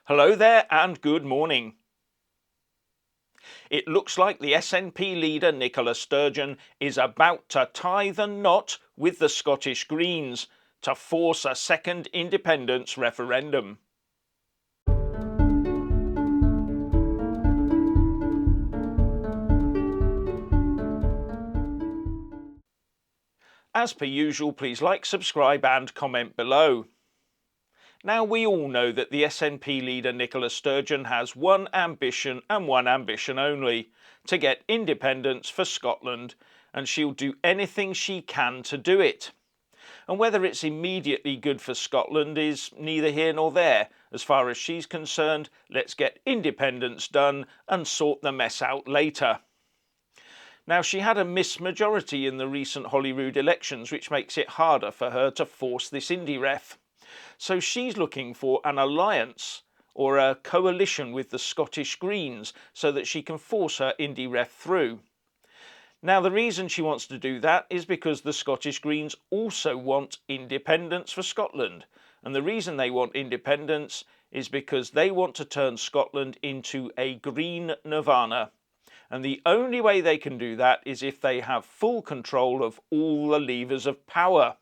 Hello there and good morning. It looks like the SNP leader Nicola Sturgeon is about to tie the knot with the Scottish Greens to force a second independence referendum. As per usual, please like, subscribe and comment below. Now, we all know that the SNP leader Nicola Sturgeon has one ambition and one ambition only: to get independence for Scotland, and she'll do anything she can to do it. And whether it's immediately good for Scotland is neither here nor there. As far as she's concerned, let's get independence done and sort the mess out later. Now, she had a missed majority in the recent Holyrood elections, which makes it harder for her to force this Indy ref. So she's looking for an alliance or a coalition with the Scottish Greens so that she can force her Indy ref through. Now, the reason she wants to do that is because the Scottish Greens also want independence for Scotland. And the reason they want independence is because they want to turn Scotland into a green nirvana. And the only way they can do that is if they have full control of all the levers of power.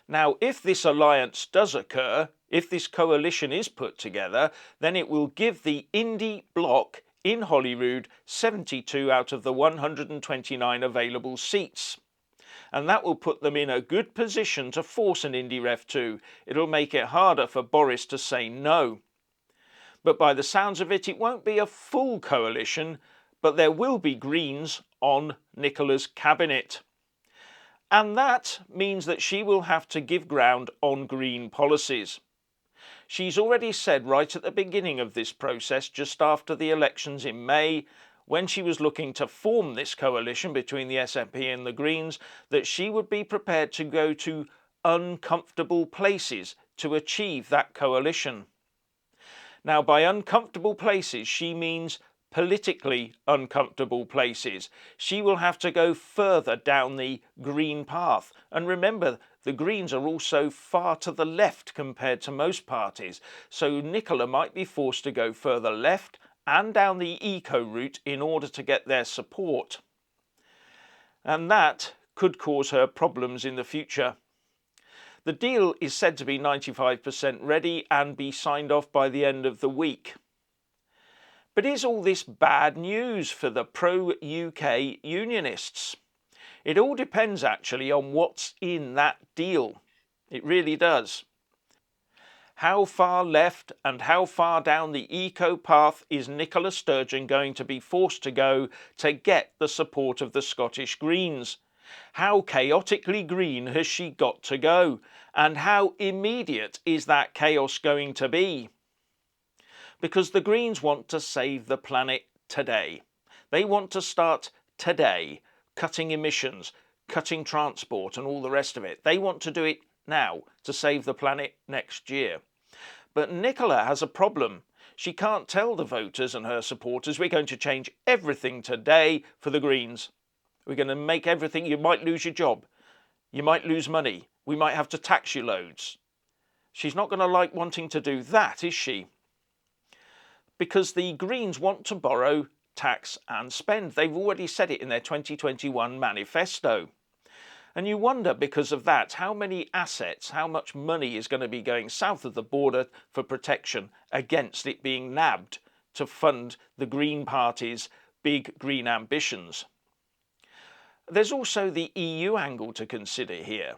Now, if this alliance does occur, if this coalition is put together, then it will give the Indy bloc in Holyrood 72 out of the 129 available seats. And that will put them in a good position to force an Indy ref too. It'll make it harder for Boris to say no. But by the sounds of it, it won't be a full coalition, but there will be Greens on Nicola's cabinet. And that means that she will have to give ground on green policies. She's already said right at the beginning of this process, just after the elections in May, when she was looking to form this coalition between the SNP and the Greens, that she would be prepared to go to uncomfortable places to achieve that coalition. Now, by uncomfortable places, she means politically uncomfortable places. She will have to go further down the green path. And remember, the Greens are also far to the left compared to most parties. So Nicola might be forced to go further left and down the eco route in order to get their support. And that could cause her problems in the future. The deal is said to be 95% ready and be signed off by the end of the week. But is all this bad news for the pro-UK unionists? It all depends actually on what's in that deal. It really does. How far left and how far down the eco path is Nicola Sturgeon going to be forced to go to get the support of the Scottish Greens? How chaotically green has she got to go? And how immediate is that chaos going to be? Because the Greens want to save the planet today. They want to start today, cutting emissions, cutting transport and all the rest of it. They want to do it now to save the planet next year. But Nicola has a problem. She can't tell the voters and her supporters, we're going to change everything today for the Greens. We're going to make everything, you might lose your job. You might lose money. We might have to tax you loads. She's not going to like wanting to do that, is she? Because the Greens want to borrow, tax and spend. They've already said it in their 2021 manifesto. And you wonder, because of that, how many assets, how much money is going to be going south of the border for protection against it being nabbed to fund the Green Party's big green ambitions. There's also the EU angle to consider here.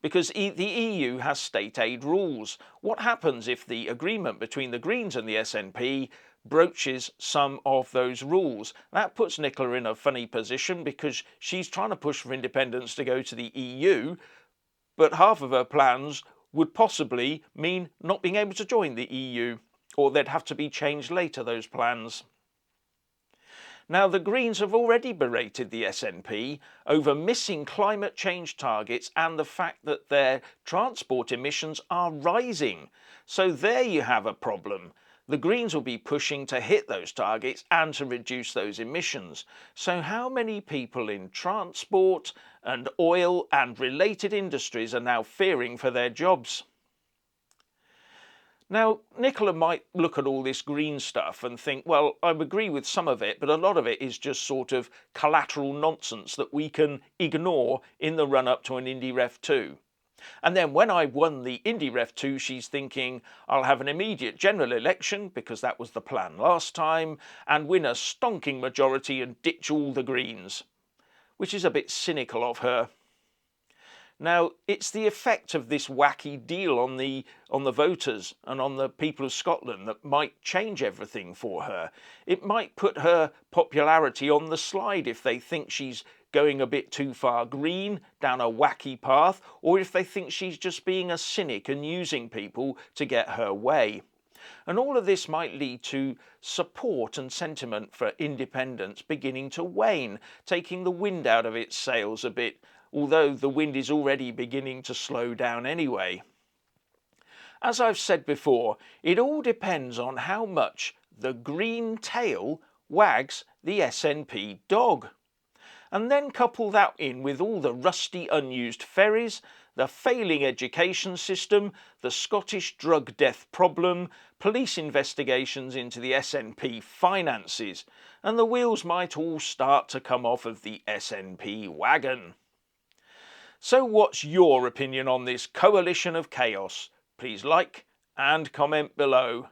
Because the EU has state aid rules. What happens if the agreement between the Greens and the SNP broaches some of those rules? That puts Nicola in a funny position because she's trying to push for independence to go to the EU, but half of her plans would possibly mean not being able to join the EU, or they'd have to be changed later, those plans. Now, the Greens have already berated the SNP over missing climate change targets and the fact that their transport emissions are rising. So there you have a problem. The Greens will be pushing to hit those targets and to reduce those emissions. So how many people in transport and oil and related industries are now fearing for their jobs? Now, Nicola might look at all this green stuff and think, well, I agree with some of it, but a lot of it is just sort of collateral nonsense that we can ignore in the run-up to an Indy Ref 2. And then when I won the Indy Ref 2, she's thinking I'll have an immediate general election, because that was the plan last time, and win a stonking majority and ditch all the Greens, which is a bit cynical of her. Now, it's the effect of this wacky deal on the voters and on the people of Scotland that might change everything for her. It might put her popularity on the slide if they think she's going a bit too far green, down a wacky path, or if they think she's just being a cynic and using people to get her way. And all of this might lead to support and sentiment for independence beginning to wane, taking the wind out of its sails a bit, although the wind is already beginning to slow down anyway. As I've said before, it all depends on how much the green tail wags the SNP dog. And then couple that in with all the rusty unused ferries, the failing education system, the Scottish drug death problem, police investigations into the SNP finances, and the wheels might all start to come off of the SNP wagon. So what's your opinion on this coalition of chaos? Please like and comment below.